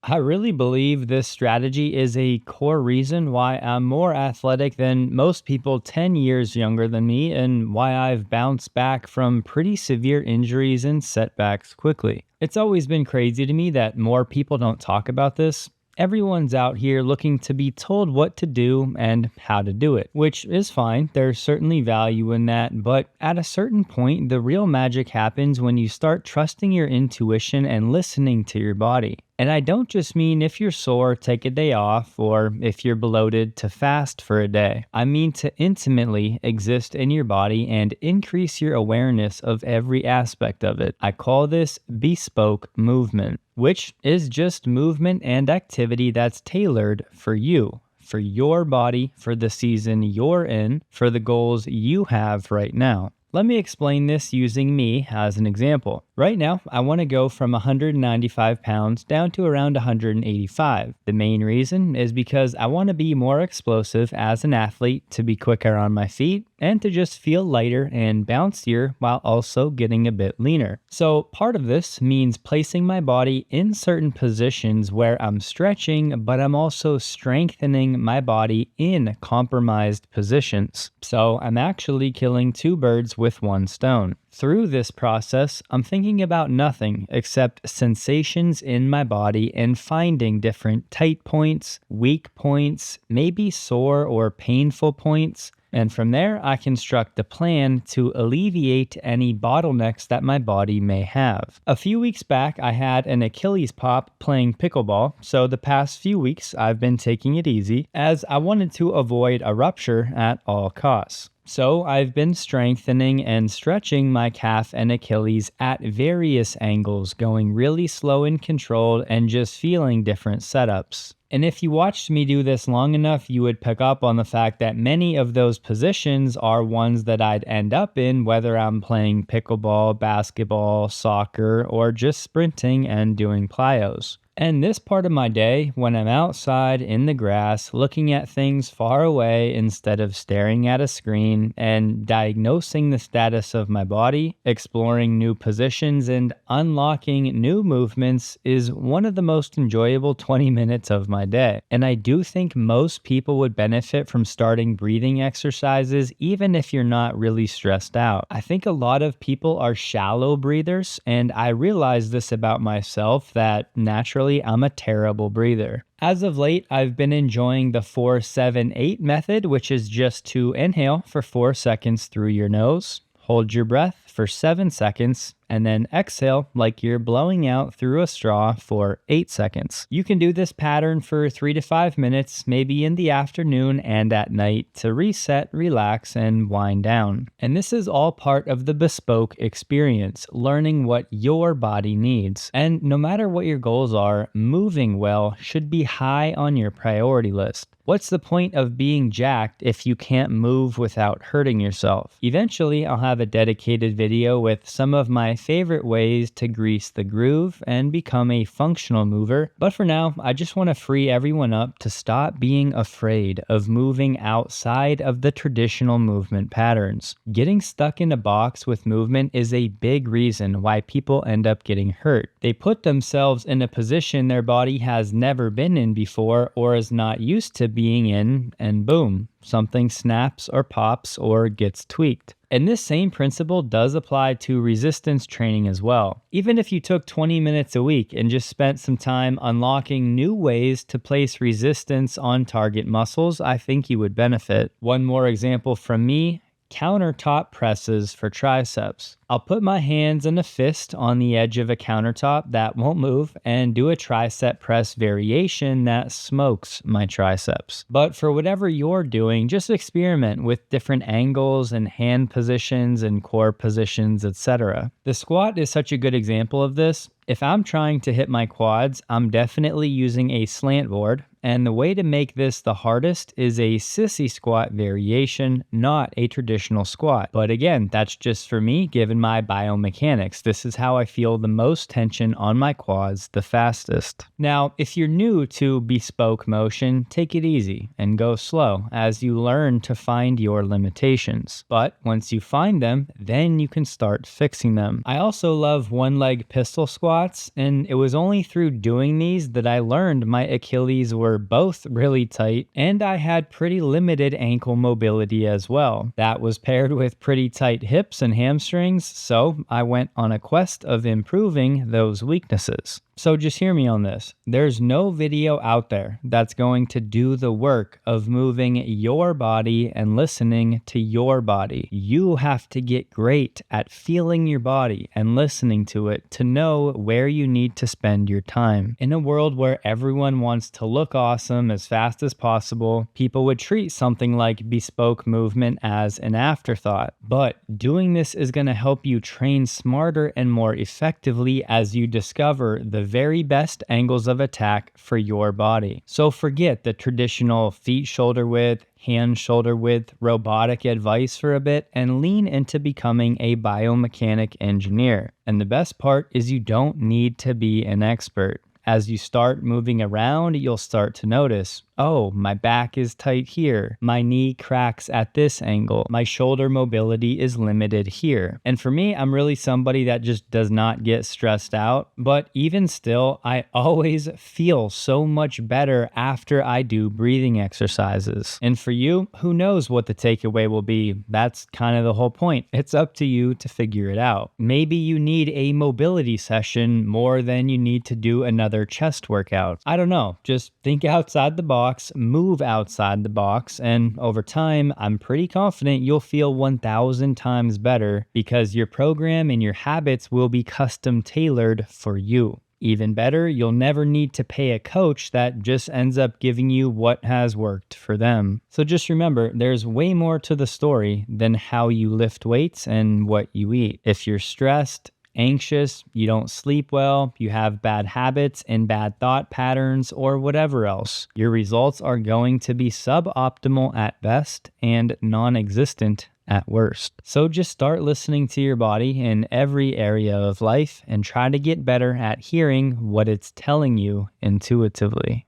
I really believe this strategy is a core reason why I'm more athletic than most people 10 years younger than me, and why I've bounced back from pretty severe injuries and setbacks quickly. It's always been crazy to me that more people don't talk about this. Everyone's out here looking to be told what to do and how to do it, which is fine. There's certainly value in that, but at a certain point, the real magic happens when you start trusting your intuition and listening to your body. And I don't just mean if you're sore, take a day off, or if you're bloated, to fast for a day. I mean to intimately exist in your body and increase your awareness of every aspect of it. I call this bespoke movement, which is just movement and activity that's tailored for you. For your body, for the season you're in, for the goals you have right now. Let me explain this using me as an example. Right now, I want to go from 195 pounds down to around 185. The main reason is because I want to be more explosive as an athlete, to be quicker on my feet, and to just feel lighter and bouncier while also getting a bit leaner. So part of this means placing my body in certain positions where I'm stretching, but I'm also strengthening my body in compromised positions. So I'm actually killing two birds with one stone. Through this process, I'm thinking about nothing except sensations in my body and finding different tight points, weak points, maybe sore or painful points. And from there, I construct a plan to alleviate any bottlenecks that my body may have. A few weeks back, I had an Achilles pop playing pickleball, so the past few weeks I've been taking it easy as I wanted to avoid a rupture at all costs. So I've been strengthening and stretching my calf and Achilles at various angles, going really slow and controlled and just feeling different setups. And if you watched me do this long enough, you would pick up on the fact that many of those positions are ones that I'd end up in, whether I'm playing pickleball, basketball, soccer, or just sprinting and doing plyos. And this part of my day, when I'm outside in the grass, looking at things far away instead of staring at a screen, and diagnosing the status of my body, exploring new positions, and unlocking new movements, is one of the most enjoyable 20 minutes of my day. And I do think most people would benefit from starting breathing exercises, even if you're not really stressed out. I think a lot of people are shallow breathers, and I realize this about myself, that naturally I'm a terrible breather. As of late, I've been enjoying the 4-7-8 method, which is just to inhale for 4 seconds through your nose, hold your breath for 7 seconds, and then exhale like you're blowing out through a straw for 8 seconds. You can do this pattern for 3 to 5 minutes, maybe in the afternoon and at night, to reset, relax, and wind down. And this is all part of the bespoke experience, learning what your body needs. And no matter what your goals are, moving well should be high on your priority list. What's the point of being jacked if you can't move without hurting yourself? Eventually, I'll have a dedicated video with some of my favorite ways to grease the groove and become a functional mover. But for now, I just want to free everyone up to stop being afraid of moving outside of the traditional movement patterns. Getting stuck in a box with movement is a big reason why people end up getting hurt. They put themselves in a position their body has never been in before or is not used to being in, and boom, something snaps or pops or gets tweaked. And this same principle does apply to resistance training as well. Even if you took 20 minutes a week and just spent some time unlocking new ways to place resistance on target muscles, I think you would benefit. One more example from me: countertop presses for triceps. I'll put my hands in a fist on the edge of a countertop that won't move and do a tricep press variation that smokes my triceps. But for whatever you're doing, just experiment with different angles and hand positions and core positions, etc. The squat is such a good example of this. If I'm trying to hit my quads, I'm definitely using a slant board, and the way to make this the hardest is a sissy squat variation, not a traditional squat. But again, that's just for me, given in my biomechanics. This is how I feel the most tension on my quads the fastest. Now, if you're new to bespoke motion, take it easy and go slow as you learn to find your limitations. But once you find them, then you can start fixing them. I also love one leg pistol squats, and it was only through doing these that I learned my Achilles were both really tight and I had pretty limited ankle mobility as well. That was paired with pretty tight hips and hamstrings, so I went on a quest of improving those weaknesses. So just hear me on this. There's no video out there that's going to do the work of moving your body and listening to your body. You have to get great at feeling your body and listening to it to know where you need to spend your time. In a world where everyone wants to look awesome as fast as possible, people would treat something like bespoke movement as an afterthought. But doing this is going to help you train smarter and more effectively as you discover the very best angles of attack for your body. So forget the traditional feet shoulder width, hand shoulder width, robotic advice for a bit and lean into becoming a biomechanic engineer. And the best part is you don't need to be an expert. As you start moving around, you'll start to notice, oh, my back is tight here. My knee cracks at this angle. My shoulder mobility is limited here. And for me, I'm really somebody that just does not get stressed out. But even still, I always feel so much better after I do breathing exercises. And for you, who knows what the takeaway will be? That's kind of the whole point. It's up to you to figure it out. Maybe you need a mobility session more than you need to do another chest workout. I don't know. Just think outside the box. Move outside the box, and over time, I'm pretty confident you'll feel 1,000 times better because your program and your habits will be custom tailored for you. Even better, you'll never need to pay a coach that just ends up giving you what has worked for them. So just remember, there's way more to the story than how you lift weights and what you eat. If you're stressed, anxious, you don't sleep well, you have bad habits and bad thought patterns, or whatever else, your results are going to be suboptimal at best and non-existent at worst. So just start listening to your body in every area of life and try to get better at hearing what it's telling you intuitively.